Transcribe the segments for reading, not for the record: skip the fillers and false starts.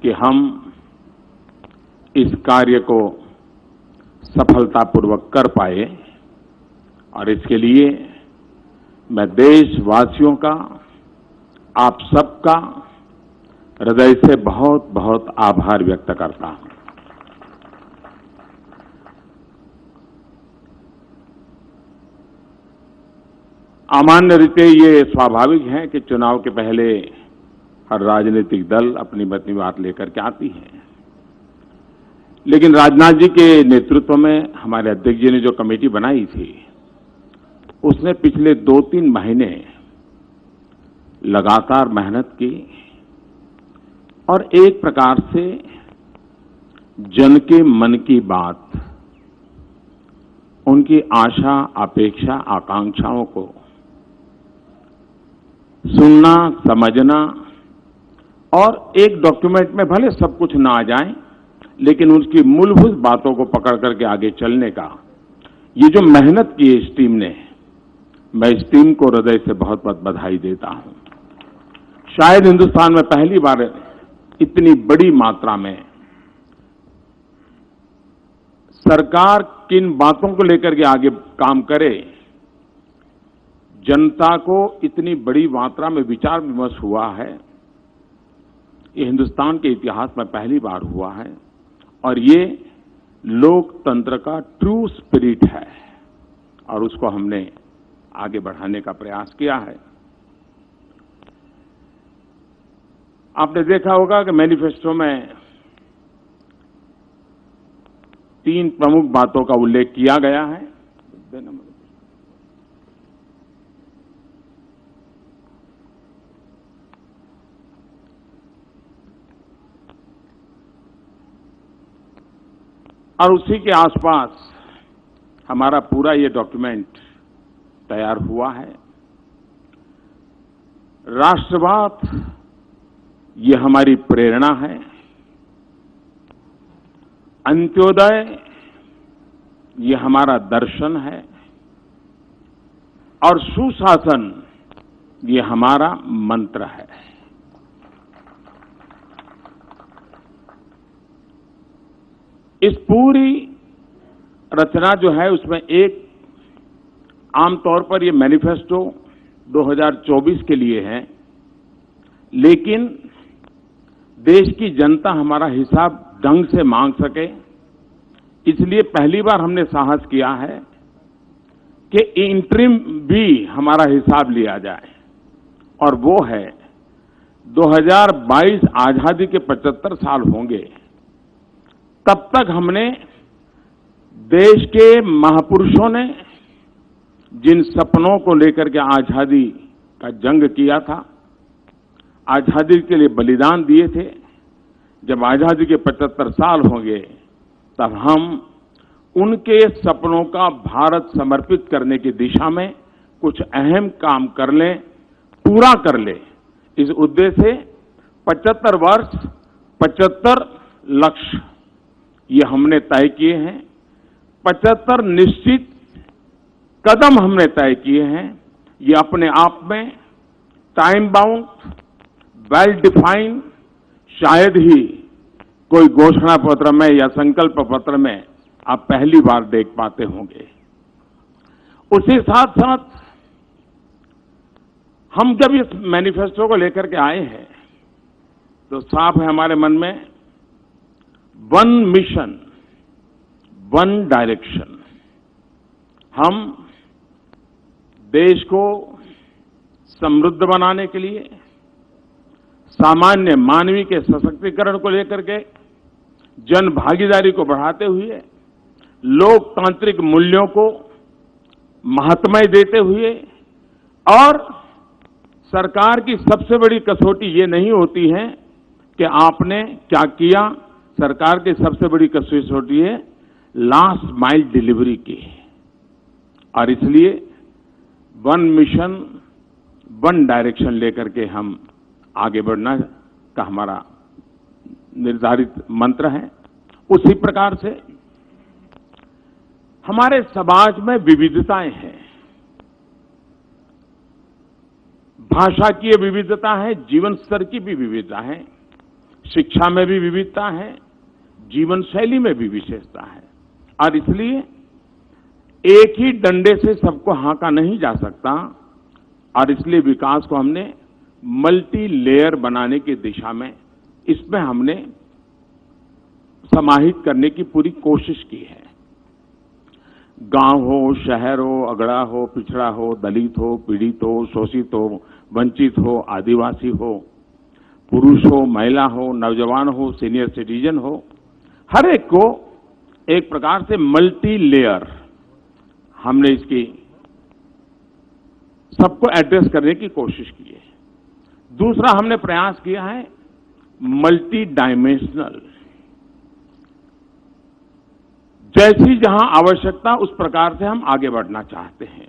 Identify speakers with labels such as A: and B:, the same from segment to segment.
A: कि हम इस कार्य को सफलतापूर्वक कर पाए और इसके लिए मैं देशवासियों का, आप सबका हृदय से बहुत बहुत आभार व्यक्त करता हूं। सामान्य रीते ये स्वाभाविक है कि चुनाव के पहले हर राजनीतिक दल अपनी बात लेकर के आती है, लेकिन राजनाथ जी के नेतृत्व में हमारे अध्यक्ष जी ने जो कमेटी बनाई थी, उसने पिछले 2-3 महीने लगातार मेहनत की और एक प्रकार से जन के मन की बात, उनकी आशा, अपेक्षा, आकांक्षाओं को सुनना, समझना और एक डॉक्यूमेंट में भले सब कुछ ना आ जाए, लेकिन उसकी मूलभूत बातों को पकड़ करके आगे चलने का ये जो मेहनत की है इस टीम ने, मैं इस टीम को हृदय से बहुत बहुत बधाई देता हूं। शायद हिंदुस्तान में पहली बार इतनी बड़ी मात्रा में सरकार किन बातों को लेकर के आगे काम करे, जनता को इतनी बड़ी मात्रा में विचार विमर्श हुआ है, ये हिंदुस्तान के इतिहास में पहली बार हुआ है और ये लोकतंत्र का ट्रू स्पिरिट है और उसको हमने आगे बढ़ाने का प्रयास किया है। आपने देखा होगा कि मैनिफेस्टो में 3 प्रमुख बातों का उल्लेख किया गया है। और उसी के आसपास हमारा पूरा ये डॉक्यूमेंट तैयार हुआ है। राष्ट्रवाद ये हमारी प्रेरणा है, अंत्योदय ये हमारा दर्शन है और सुशासन ये हमारा मंत्र है। इस पूरी रचना जो है उसमें एक आमतौर पर ये मैनिफेस्टो 2024 के लिए है, लेकिन देश की जनता हमारा हिसाब ढंग से मांग सके, इसलिए पहली बार हमने साहस किया है कि इंटरिम भी हमारा हिसाब लिया जाए और वो है 2022 आजादी के 75 साल होंगे, तब तक हमने देश के महापुरुषों ने जिन सपनों को लेकर के आजादी का जंग किया था, आजादी के लिए बलिदान दिए थे, जब आजादी के 75 साल होंगे तब हम उनके सपनों का भारत समर्पित करने की दिशा में कुछ अहम काम कर लें, पूरा कर लें। इस उद्देश्य से 75 वर्ष 75 लक्ष्य ये हमने तय किए हैं। 75 निश्चित कदम हमने तय किए हैं। ये अपने आप में टाइम बाउंड, वेल डिफाइंड शायद ही कोई घोषणा पत्र में या संकल्प पत्र में आप पहली बार देख पाते होंगे। उसी साथ साथ हम जब इस मैनिफेस्टो को लेकर के आए हैं तो साफ है हमारे मन में वन मिशन, वन डायरेक्शन। हम देश को समृद्ध बनाने के लिए, सामान्य मानवीय के सशक्तिकरण को लेकर के, जन भागीदारी को बढ़ाते हुए, लोकतांत्रिक मूल्यों को महत्व देते हुए, और सरकार की सबसे बड़ी कसौटी ये नहीं होती है कि आपने क्या किया, सरकार की सबसे बड़ी कसौटी है लास्ट माइल डिलीवरी की। और इसलिए वन मिशन, वन डायरेक्शन लेकर के हम आगे बढ़ना का हमारा निर्धारित मंत्र है। उसी प्रकार से हमारे समाज में विविधताएं हैं, भाषा की विविधता है, जीवन स्तर की भी विविधता है, शिक्षा में भी विविधता है, जीवन शैली में भी विशेषता है और इसलिए एक ही डंडे से सबको हाँका नहीं जा सकता और इसलिए विकास को हमने मल्टी लेयर बनाने की दिशा में इसमें हमने समाहित करने की पूरी कोशिश की है। गांव हो, शहर हो, अगड़ा हो, पिछड़ा हो, दलित हो, पीड़ित हो, शोषित हो, वंचित हो, आदिवासी हो, पुरुष हो, महिला हो, नौजवान हो, सीनियर सिटीजन हो, हर एक को एक प्रकार से मल्टी लेयर हमने इसकी सबको एड्रेस करने की कोशिश की है। दूसरा हमने प्रयास किया है मल्टी डायमेंशनल, जैसी जहां आवश्यकता उस प्रकार से हम आगे बढ़ना चाहते हैं।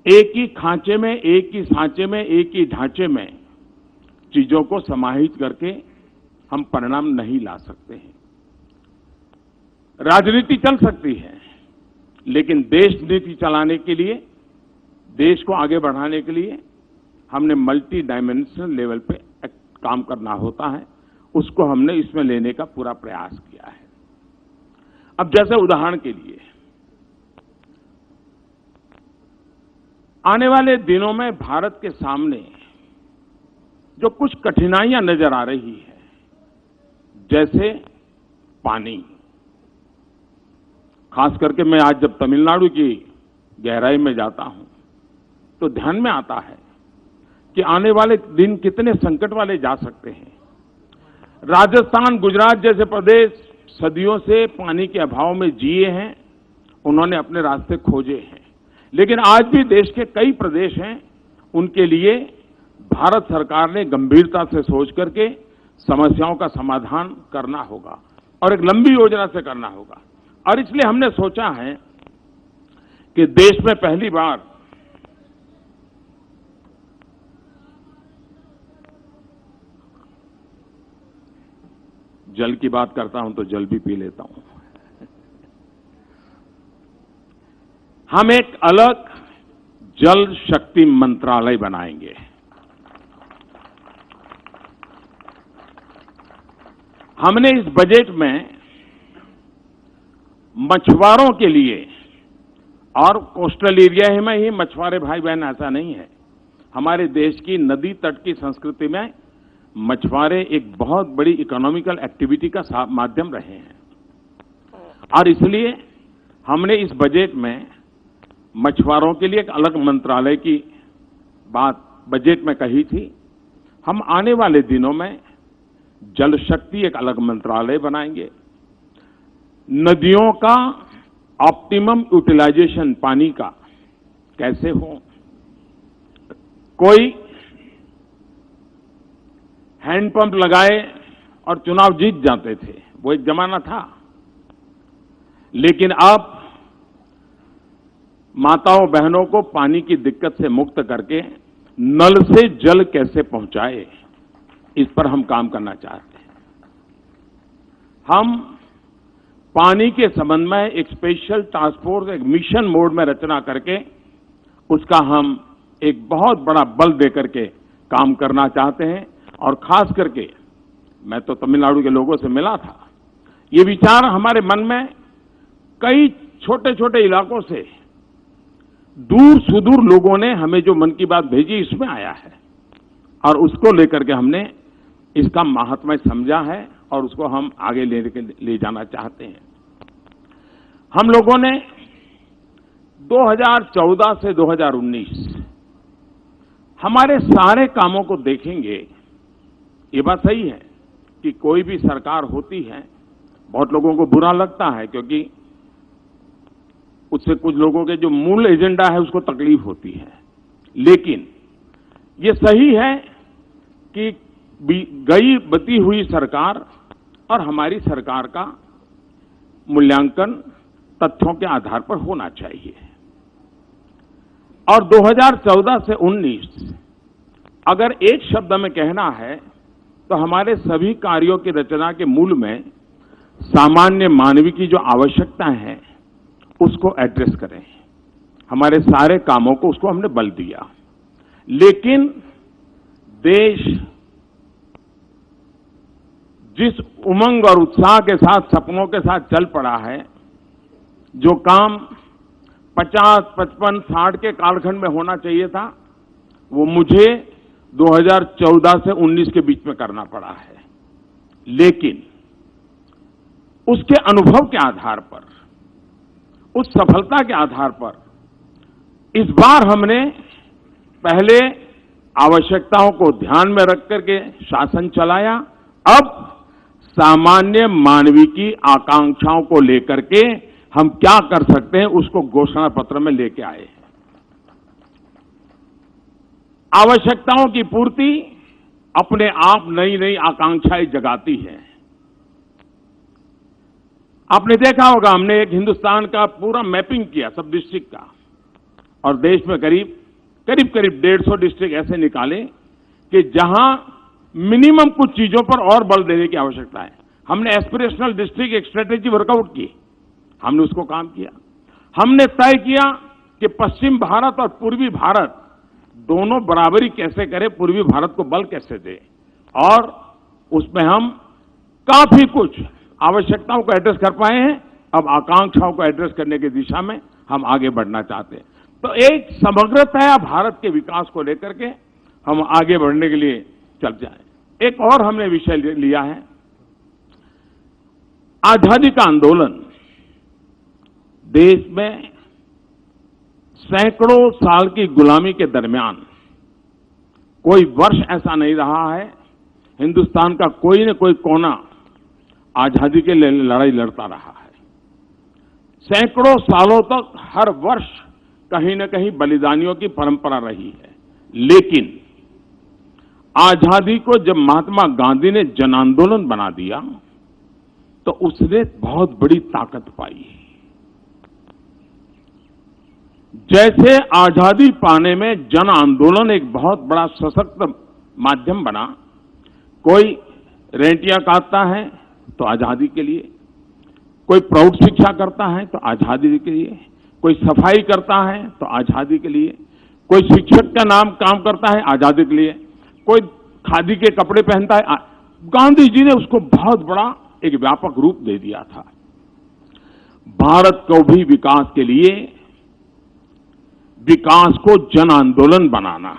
A: एक ही खांचे में, एक ही सांचे में, एक ही ढांचे में चीजों को समाहित करके हम परिणाम नहीं ला सकते हैं। राजनीति चल सकती है, लेकिन देश नीति चलाने के लिए, देश को आगे बढ़ाने के लिए हमने मल्टी डायमेंशनल लेवल पे काम करना होता है। उसको हमने इसमें लेने का पूरा प्रयास किया है। अब जैसे उदाहरण के लिए आने वाले दिनों में भारत के सामने जो कुछ कठिनाइयां नजर आ रही है, जैसे पानी, खास करके मैं आज जब तमिलनाडु की गहराई में जाता हूं तो ध्यान में आता है कि आने वाले दिन कितने संकट वाले जा सकते हैं। राजस्थान, गुजरात जैसे प्रदेश सदियों से पानी के अभाव में जिए हैं, उन्होंने अपने रास्ते खोजे हैं, लेकिन आज भी देश के कई प्रदेश हैं, उनके लिए भारत सरकार ने गंभीरता से सोच करके समस्याओं का समाधान करना होगा और एक लंबी योजना से करना होगा। और इसलिए हमने सोचा है कि देश में पहली बार जल की बात करता हूं तो जल भी पी लेता हूं। हम एक अलग जल शक्ति मंत्रालय बनाएंगे। हमने इस बजट में मछुआरों के लिए, और कोस्टल एरिया में ही मछुआरे भाई बहन ऐसा नहीं है, हमारे देश की नदी तट की संस्कृति में मछुआरे एक बहुत बड़ी इकोनॉमिकल एक्टिविटी का माध्यम रहे हैं और इसलिए हमने इस बजट में मछुआरों के लिए एक अलग मंत्रालय की बात बजट में कही थी। हम आने वाले दिनों में जल शक्ति एक अलग मंत्रालय बनाएंगे। नदियों का ऑप्टिमम यूटिलाइजेशन पानी का कैसे हो, कोई हैंडपंप लगाए और चुनाव जीत जाते थे, वो एक जमाना था, लेकिन अब माताओं बहनों को पानी की दिक्कत से मुक्त करके नल से जल कैसे पहुंचाए, इस पर हम काम करना चाहते हैं। हम पानी के संबंध में एक स्पेशल टास्क फोर्स, एक मिशन मोड में रचना करके उसका हम एक बहुत बड़ा बल देकर के काम करना चाहते हैं। और खास करके मैं तो तमिलनाडु के लोगों से मिला था, ये विचार हमारे मन में कई छोटे छोटे इलाकों से दूर सुदूर लोगों ने हमें जो मन की बात भेजी इसमें आया है और उसको लेकर के हमने इसका महात्म्य समझा है और उसको हम आगे ले जाना चाहते हैं। हम लोगों ने 2014 से 2019 हमारे सारे कामों को देखेंगे। ये बात सही है कि कोई भी सरकार होती है, बहुत लोगों को बुरा लगता है क्योंकि उससे कुछ लोगों के जो मूल एजेंडा है उसको तकलीफ होती है, लेकिन ये सही है कि गई बती हुई सरकार और हमारी सरकार का मूल्यांकन तथ्यों के आधार पर होना चाहिए। और 2014 से 19 अगर एक शब्द में कहना है तो हमारे सभी कार्यों की रचना के मूल में सामान्य मानवीय की जो आवश्यकताएं हैं उसको एड्रेस करें। हमारे सारे कामों को उसको हमने बल दिया, लेकिन देश जिस उमंग और उत्साह के साथ सपनों के साथ चल पड़ा है, जो काम 50, 55, 60 के कालखंड में होना चाहिए था, वो मुझे 2014 से 19 के बीच में करना पड़ा है। लेकिन उसके अनुभव के आधार पर, उस सफलता के आधार पर इस बार हमने पहले आवश्यकताओं को ध्यान में रख करके शासन चलाया, अब सामान्य मानवीय की आकांक्षाओं को लेकर के हम क्या कर सकते हैं उसको घोषणा पत्र में लेके आए हैं। आवश्यकताओं की पूर्ति अपने आप नई नई आकांक्षाएं जगाती है। आपने देखा होगा, हमने एक हिंदुस्तान का पूरा मैपिंग किया सब डिस्ट्रिक्ट का, और देश में करीब 150 डिस्ट्रिक्ट ऐसे निकाले कि जहां मिनिमम कुछ चीजों पर और बल देने की आवश्यकता है। हमने एस्पिरेशनल डिस्ट्रिक्ट एक स्ट्रेटेजी वर्कआउट की, हमने उसको काम किया। हमने तय किया कि पश्चिम भारत और पूर्वी भारत दोनों बराबरी कैसे करें, पूर्वी भारत को बल कैसे दे, और उसमें हम काफी कुछ आवश्यकताओं को एड्रेस कर पाए हैं। अब आकांक्षाओं को एड्रेस करने की दिशा में हम आगे बढ़ना चाहते हैं। तो एक समग्रतया भारत के विकास को लेकर के हम आगे बढ़ने के लिए चल जाएं। एक और हमने विषय लिया है, आजादी का आंदोलन। देश में सैकड़ों साल की गुलामी के दरमियान कोई वर्ष ऐसा नहीं रहा है हिंदुस्तान का कोई न कोई कोना आजादी के लिए लड़ाई लड़ता रहा है। सैकड़ों सालों तक हर वर्ष कहीं न कहीं बलिदानियों की परंपरा रही है। लेकिन आजादी को जब महात्मा गांधी ने जन आंदोलन बना दिया तो उसने बहुत बड़ी ताकत पाई। जैसे आजादी पाने में जन आंदोलन एक बहुत बड़ा सशक्त माध्यम बना। कोई रेंटियां काटता है तो आजादी के लिए, कोई प्रौढ़ शिक्षा करता है तो आजादी के लिए, कोई सफाई करता है तो आजादी के लिए, कोई शिक्षक का नाम काम करता है आजादी के लिए, कोई खादी के कपड़े पहनता है। गांधी जी ने उसको बहुत बड़ा एक व्यापक रूप दे दिया था। भारत को भी विकास के लिए विकास को जन आंदोलन बनाना।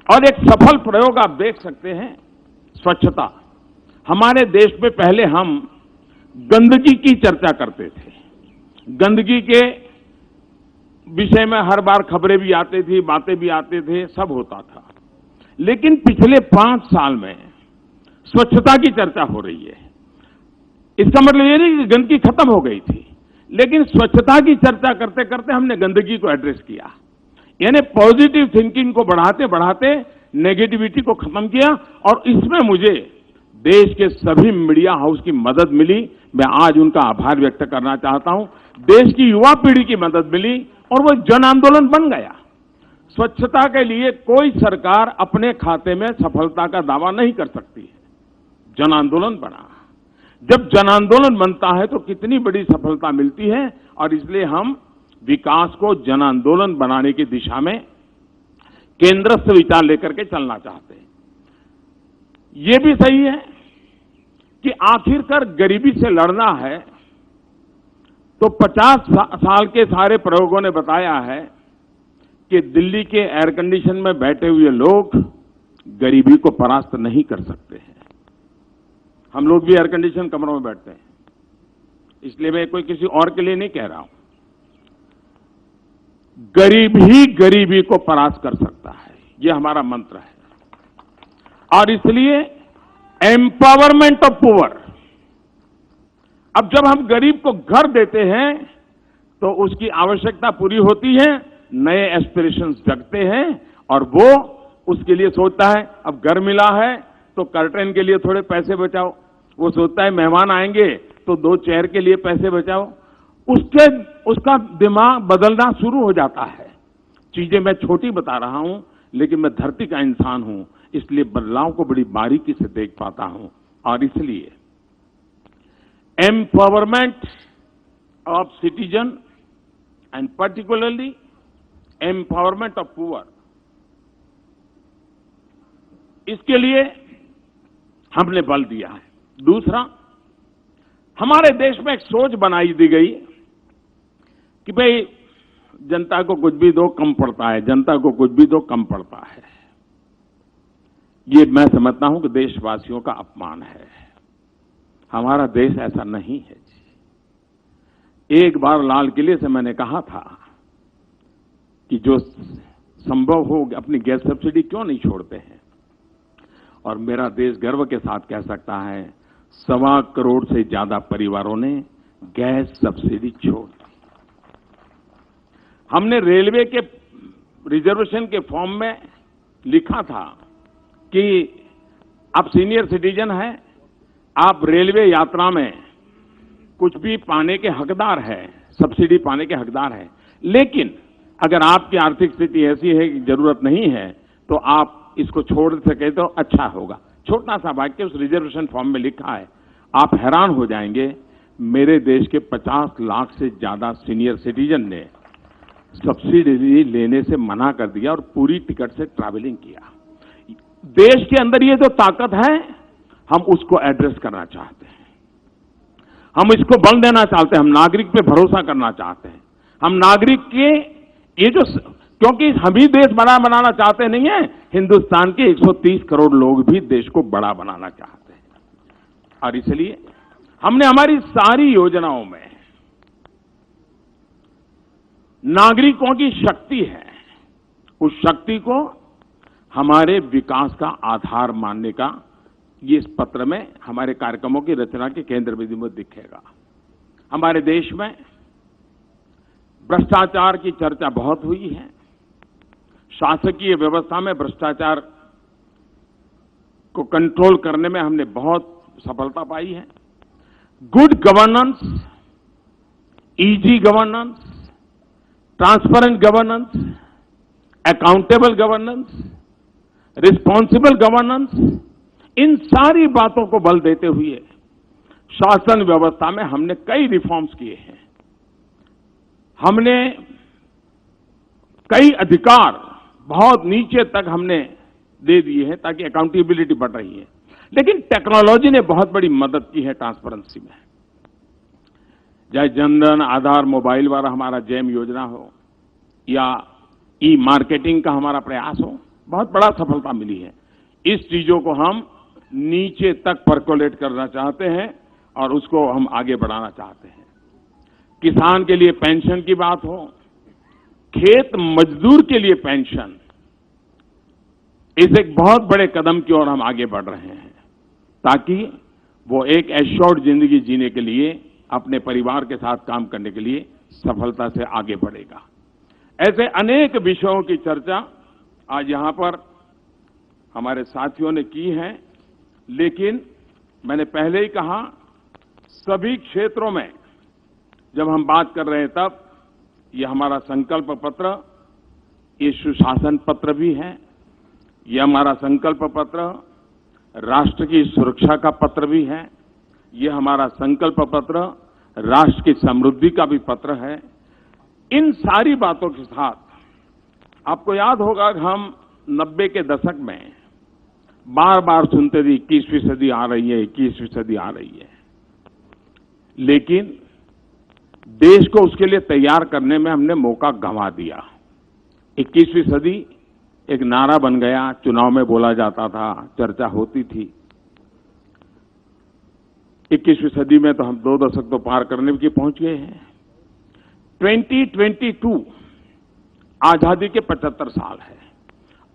A: और एक सफल प्रयोग आप देख सकते हैं, स्वच्छता। हमारे देश में पहले हम गंदगी की चर्चा करते थे, गंदगी के विषय में हर बार खबरें भी आती थी, बातें भी आते थे, सब होता था। लेकिन पिछले 5 साल में स्वच्छता की चर्चा हो रही है। इसका मतलब ये नहीं कि गंदगी खत्म हो गई थी, लेकिन स्वच्छता की चर्चा करते करते हमने गंदगी को एड्रेस किया। यानी पॉजिटिव थिंकिंग को बढ़ाते बढ़ाते नेगेटिविटी को खत्म किया। और इसमें मुझे देश के सभी मीडिया हाउस की मदद मिली। मैं आज उनका आभार व्यक्त करना चाहता हूं। देश की युवा पीढ़ी की मदद मिली और वो जन आंदोलन बन गया। स्वच्छता के लिए कोई सरकार अपने खाते में सफलता का दावा नहीं कर सकती है। जन आंदोलन बना। जब जन आंदोलन बनता है तो कितनी बड़ी सफलता मिलती है। और इसलिए हम विकास को जन आंदोलन बनाने की दिशा में केंद्रस्थ विचार लेकर के चलना चाहते हैं। ये भी सही है कि आखिरकार गरीबी से लड़ना है तो 50 साल के सारे प्रयोगों ने बताया है कि दिल्ली के एयर कंडीशन में बैठे हुए लोग गरीबी को परास्त नहीं कर सकते हैं। हम लोग भी एयर कंडीशन कमरों में बैठते हैं, इसलिए मैं कोई किसी और के लिए नहीं कह रहा हूं। गरीब ही गरीबी को परास्त कर सकता है, यह हमारा मंत्र है। और इसलिए एम्पावरमेंट ऑफ पुअर। अब जब हम गरीब को घर देते हैं तो उसकी आवश्यकता पूरी होती है, नए एस्पिरेशंस जगते हैं और वो उसके लिए सोचता है अब घर मिला है तो कर्टेन के लिए थोड़े पैसे बचाओ। वो सोचता है मेहमान आएंगे तो 2 चेयर के लिए पैसे बचाओ। उसका दिमाग बदलना शुरू हो जाता है। चीजें मैं छोटी बता रहा हूं, लेकिन मैं धरती का इंसान हूं, इसलिए बदलाव को बड़ी बारीकी से देख पाता हूं। और इसलिए empowerment of citizen and particularly empowerment of poor, इसके लिए हमने बल दिया है। दूसरा, हमारे देश में एक सोच बनाई दी गई कि भाई जनता को कुछ भी दो कम पड़ता है, जनता को कुछ भी दो कम पड़ता है। ये मैं समझता हूं कि देशवासियों का अपमान है। हमारा देश ऐसा नहीं है जी। एक बार लाल किले से मैंने कहा था कि जो संभव हो अपनी गैस सब्सिडी क्यों नहीं छोड़ते हैं, और मेरा देश गर्व के साथ कह सकता है 1.25 करोड़ से ज्यादा परिवारों ने गैस सब्सिडी छोड़ दी। हमने रेलवे के रिजर्वेशन के फॉर्म में लिखा था कि आप सीनियर सिटीजन हैं, आप रेलवे यात्रा में कुछ भी पाने के हकदार हैं, सब्सिडी पाने के हकदार हैं, लेकिन अगर आपकी आर्थिक स्थिति ऐसी है कि जरूरत नहीं है तो आप इसको छोड़ सके तो अच्छा होगा। छोटा सा वाक्य उस रिजर्वेशन फॉर्म में लिखा है। आप हैरान हो जाएंगे, मेरे देश के 50 लाख से ज्यादा सीनियर सिटीजन ने सब्सिडी लेने से मना कर दिया और पूरी टिकट से ट्रैवलिंग किया। देश के अंदर ये जो ताकत है, हम उसको एड्रेस करना चाहते हैं, हम इसको बल देना चाहते हैं, हम नागरिक पे भरोसा करना चाहते हैं। हम नागरिक के ये जो, क्योंकि हम ही देश बड़ा बनाना चाहते नहीं है, हिंदुस्तान के 130 करोड़ लोग भी देश को बड़ा बनाना चाहते हैं। और इसलिए हमने हमारी सारी योजनाओं में नागरिकों की शक्ति है, उस शक्ति को हमारे विकास का आधार मानने का ये इस पत्र में हमारे कार्यक्रमों की रचना के केंद्र बिंदु में दिखेगा। हमारे देश में भ्रष्टाचार की चर्चा बहुत हुई है। शासकीय व्यवस्था में भ्रष्टाचार को कंट्रोल करने में हमने बहुत सफलता पाई है। Good governance, easy governance, transparent governance, accountable governance, responsible governance, इन सारी बातों को बल देते हुए शासन व्यवस्था में हमने कई रिफॉर्म्स किए हैं। हमने कई अधिकार बहुत नीचे तक हमने दे दिए हैं ताकि अकाउंटेबिलिटी बढ़ रही है। लेकिन टेक्नोलॉजी ने बहुत बड़ी मदद की है ट्रांसपेरेंसी में। चाहे जनधन, आधार, मोबाइल वाला हमारा जैम योजना हो या ई मार्केटिंग का हमारा प्रयास हो, बहुत बड़ा सफलता मिली है। इस चीजों को हम नीचे तक परकोलेट करना चाहते हैं और उसको हम आगे बढ़ाना चाहते हैं। किसान के लिए पेंशन की बात हो, खेत मजदूर के लिए पेंशन, इस एक बहुत बड़े कदम की ओर हम आगे बढ़ रहे हैं ताकि वो एक एश्योर्ड जिंदगी जीने के लिए, अपने परिवार के साथ काम करने के लिए सफलता से आगे बढ़ेगा। ऐसे अनेक विषयों की चर्चा आज यहां पर हमारे साथियों ने की है, लेकिन मैंने पहले ही कहा, सभी क्षेत्रों में जब हम बात कर रहे हैं तब ये हमारा संकल्प पत्र, ये सुशासन पत्र भी है, ये हमारा संकल्प पत्र राष्ट्र की सुरक्षा का पत्र भी है, ये हमारा संकल्प पत्र राष्ट्र की समृद्धि का भी पत्र है। इन सारी बातों के साथ आपको याद होगा कि हम 90 के दशक में बार बार सुनते थे 21वीं सदी आ रही है, 21वीं सदी आ रही है, लेकिन देश को उसके लिए तैयार करने में हमने मौका गंवा दिया। 21वीं सदी एक नारा बन गया, चुनाव में बोला जाता था, चर्चा होती थी। 21वीं सदी में तो हम 2 दशक तो पार करने की पहुंच गए हैं। 2022 आजादी के 75 साल है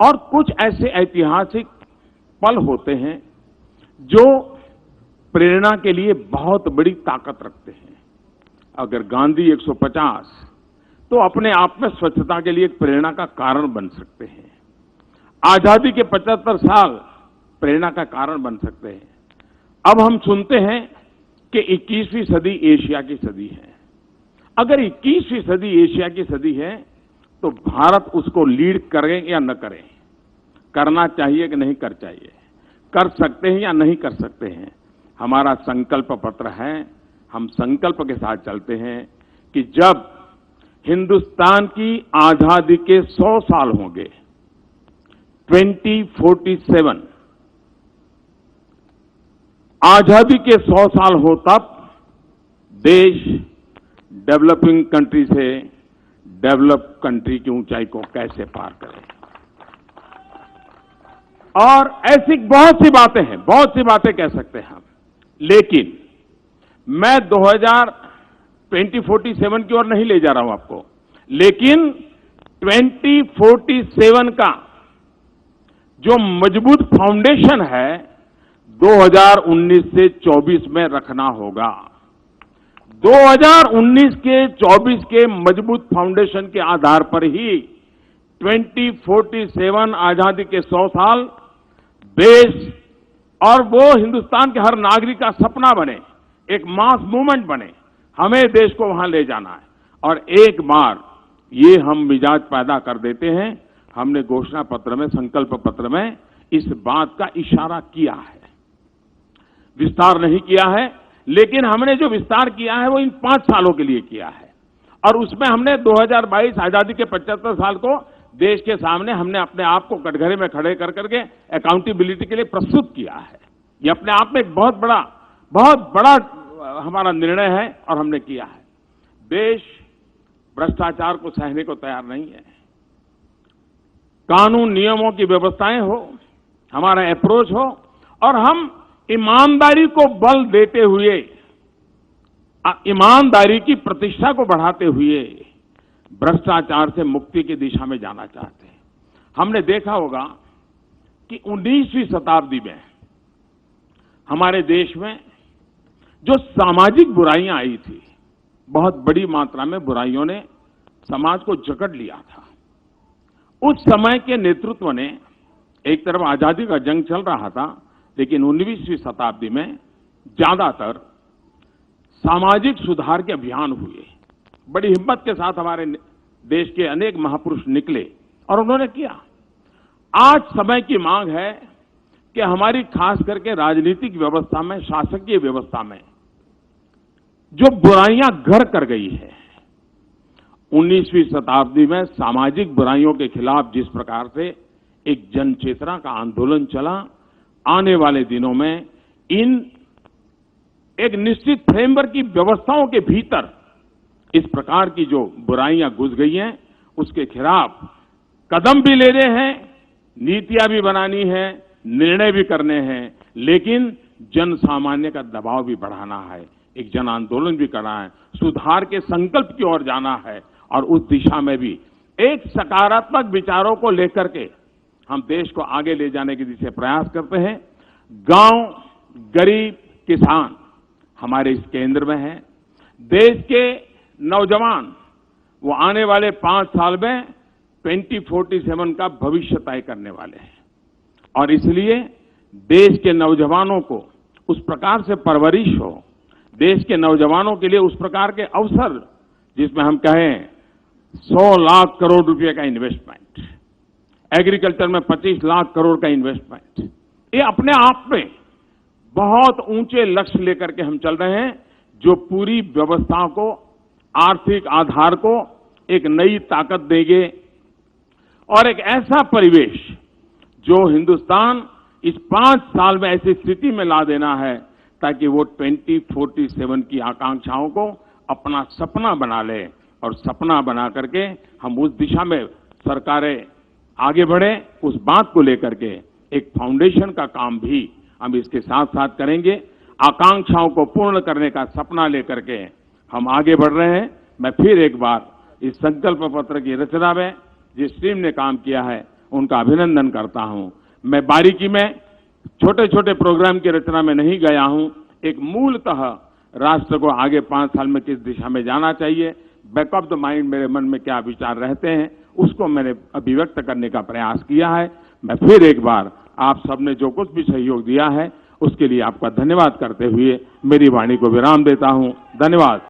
A: और कुछ ऐसे ऐतिहासिक पल होते हैं जो प्रेरणा के लिए बहुत बड़ी ताकत रखते हैं। अगर गांधी 150 तो अपने आप में स्वच्छता के लिए एक प्रेरणा का कारण बन सकते हैं। आजादी के 75 साल प्रेरणा का कारण बन सकते हैं। अब हम सुनते हैं कि 21वीं सदी एशिया की सदी है। अगर 21वीं सदी एशिया की सदी है तो भारत उसको लीड करें या न करें, करना चाहिए कि नहीं कर चाहिए, कर सकते हैं या नहीं कर सकते हैं, हमारा संकल्प पत्र है। हम संकल्प के साथ चलते हैं कि जब हिंदुस्तान की आजादी के 100 साल होंगे, 2047, आजादी के 100 साल हो तब देश डेवलपिंग कंट्री से डेवलप कंट्री की ऊंचाई को कैसे पार करे। और ऐसी बहुत सी बातें हैं, बहुत सी बातें कह सकते हैं हम, लेकिन मैं 2047 की ओर नहीं ले जा रहा हूं आपको, लेकिन 2047 का जो मजबूत फाउंडेशन है 2019 से 24 में रखना होगा। 2019 के 24 के मजबूत फाउंडेशन के आधार पर ही 2047 आजादी के 100 साल देश और वो हिंदुस्तान के हर नागरिक का सपना बने, एक मास मूवमेंट बने। हमें देश को वहां ले जाना है और एक बार ये हम मिजाज पैदा कर देते हैं। हमने घोषणा पत्र में, संकल्प पत्र में इस बात का इशारा किया है, विस्तार नहीं किया है, लेकिन हमने जो विस्तार किया है वो इन 5 सालों के लिए किया है। और उसमें हमने 2022 आजादी के 75 साल को देश के सामने हमने अपने आप को कटघरे में खड़े कर करके अकाउंटेबिलिटी के लिए प्रस्तुत किया है। ये अपने आप में एक बहुत बड़ा हमारा निर्णय है और हमने किया है। देश भ्रष्टाचार को सहने को तैयार नहीं है। कानून नियमों की व्यवस्थाएं हो, हमारा अप्रोच हो और हम ईमानदारी को बल देते हुए, ईमानदारी की प्रतिष्ठा को बढ़ाते हुए भ्रष्टाचार से मुक्ति की दिशा में जाना चाहते हैं। हमने देखा होगा कि 19वीं शताब्दी में हमारे देश में जो सामाजिक बुराइयां आई थी, बहुत बड़ी मात्रा में बुराइयों ने समाज को जकड़ लिया था। उस समय के नेतृत्व ने, एक तरफ आजादी का जंग चल रहा था, लेकिन 19वीं शताब्दी में ज्यादातर सामाजिक सुधार के अभियान हुए। बड़ी हिम्मत के साथ हमारे देश के अनेक महापुरुष निकले और उन्होंने किया। आज समय की मांग है कि हमारी खास करके राजनीतिक व्यवस्था में, शासकीय व्यवस्था में जो बुराइयां घर कर गई है, 19वीं शताब्दी में सामाजिक बुराइयों के खिलाफ जिस प्रकार से एक जन चेतना का आंदोलन चला, आने वाले दिनों में इन एक निश्चित फ्रेमवर्क की व्यवस्थाओं के भीतर इस प्रकार की जो बुराइयां घुस गई हैं, उसके खिलाफ कदम भी लेने हैं, नीतियां भी बनानी है, निर्णय भी करने हैं, लेकिन जन सामान्य का दबाव भी बढ़ाना है, एक जन आंदोलन भी करना है, सुधार के संकल्प की ओर जाना है और उस दिशा में भी एक सकारात्मक विचारों को लेकर के हम देश को आगे ले जाने की दिशा प्रयास करते हैं। गांव, गरीब, किसान हमारे इस केंद्र में है। देश के नौजवान वो आने वाले 5 साल में 2047 का भविष्य तय करने वाले हैं और इसलिए देश के नौजवानों को उस प्रकार से परवरिश हो, देश के नौजवानों के लिए उस प्रकार के अवसर, जिसमें हम कहें 100 लाख करोड़ रुपए का इन्वेस्टमेंट, एग्रीकल्चर में 25 लाख करोड़ का इन्वेस्टमेंट, ये अपने आप में बहुत ऊंचे लक्ष्य लेकर के हम चल रहे हैं, जो पूरी व्यवस्था को, आर्थिक आधार को एक नई ताकत देंगे और एक ऐसा परिवेश जो हिंदुस्तान इस 5 साल में ऐसी स्थिति में ला देना है ताकि वो 2047 की आकांक्षाओं को अपना सपना बना ले और सपना बना करके हम उस दिशा में सरकारें आगे बढ़े। उस बात को लेकर के एक फाउंडेशन का काम भी हम इसके साथ साथ करेंगे। आकांक्षाओं को पूर्ण करने का सपना लेकर के हम आगे बढ़ रहे हैं। मैं फिर एक बार इस संकल्प पत्र की रचना में जिस टीम ने काम किया है उनका अभिनंदन करता हूं। मैं बारीकी में छोटे छोटे प्रोग्राम की रचना में नहीं गया हूं। एक मूलतः राष्ट्र को आगे 5 साल में किस दिशा में जाना चाहिए, बैक ऑफ द माइंड मेरे मन में क्या विचार रहते हैं, उसको मैंने अभिव्यक्त करने का प्रयास किया है। मैं फिर एक बार आप सबने जो कुछ भी सहयोग दिया है उसके लिए आपका धन्यवाद करते हुए मेरी वाणी को विराम देता हूं। धन्यवाद।